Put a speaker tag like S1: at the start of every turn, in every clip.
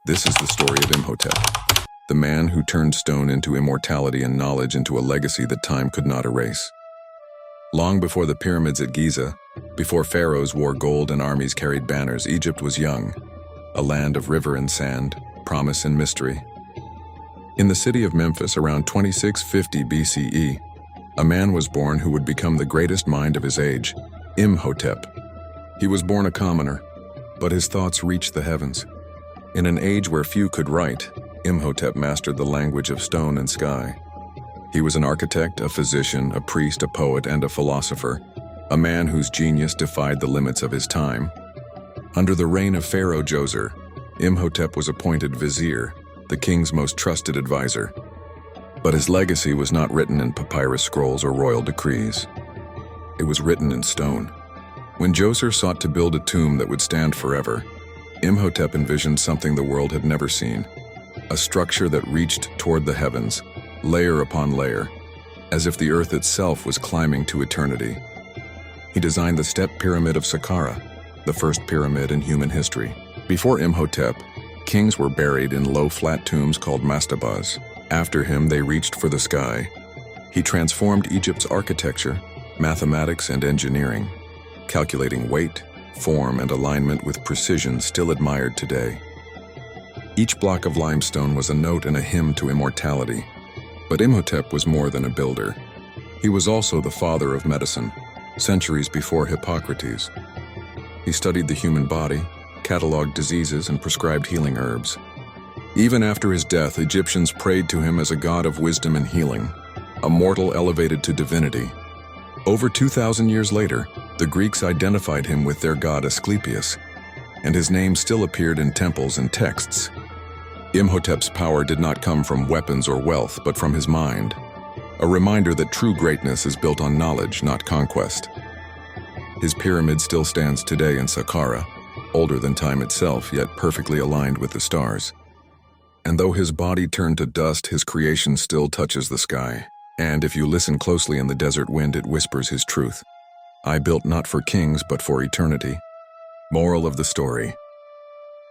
S1: This is the story of Imhotep, the man who turned stone into immortality and knowledge into a legacy that time could not erase. Long before the pyramids at Giza, before pharaohs wore gold and armies carried banners, Egypt was young, a land of river and sand, promise and mystery. In the city of Memphis around 2650 BCE, a man was born who would become the greatest mind of his age, Imhotep. He was born a commoner, but his thoughts reached the heavens. In an age where few could write, Imhotep mastered the language of stone and sky. He was an architect, a physician, a priest, a poet, and a philosopher, a man whose genius defied the limits of his time. Under the reign of Pharaoh Djoser, Imhotep was appointed Vizier, the king's most trusted advisor. But his legacy was not written in papyrus scrolls or royal decrees. It was written in stone. When Djoser sought to build a tomb that would stand forever, Imhotep envisioned something the world had never seen, a structure that reached toward the heavens, layer upon layer, as if the earth itself was climbing to eternity. He designed the Step Pyramid of Saqqara, the first pyramid in human history. Before Imhotep, kings were buried in low flat tombs called mastabas. After him, they reached for the sky. He transformed Egypt's architecture, mathematics, and engineering, calculating weight, form, and alignment with precision still admired today. Each block of limestone was a note and a hymn to immortality. But Imhotep was more than a builder. He was also the father of medicine, centuries before Hippocrates. He studied the human body, cataloged diseases, and prescribed healing herbs. Even after his death, Egyptians prayed to him as a god of wisdom and healing, a mortal elevated to divinity. Over 2,000 years later, the Greeks identified him with their god Asclepius, and his name still appeared in temples and texts. Imhotep's power did not come from weapons or wealth, but from his mind, a reminder that true greatness is built on knowledge, not conquest. His pyramid still stands today in Saqqara, older than time itself, yet perfectly aligned with the stars. And though his body turned to dust, his creation still touches the sky. And if you listen closely in the desert wind, it whispers his truth. I built not for kings, but for eternity. Moral of the story: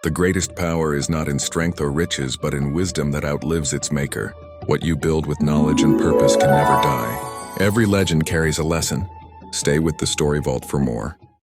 S1: the greatest power is not in strength or riches, but in wisdom that outlives its maker. What you build with knowledge and purpose can never die. Every legend carries a lesson. Stay with the Story Vault for more.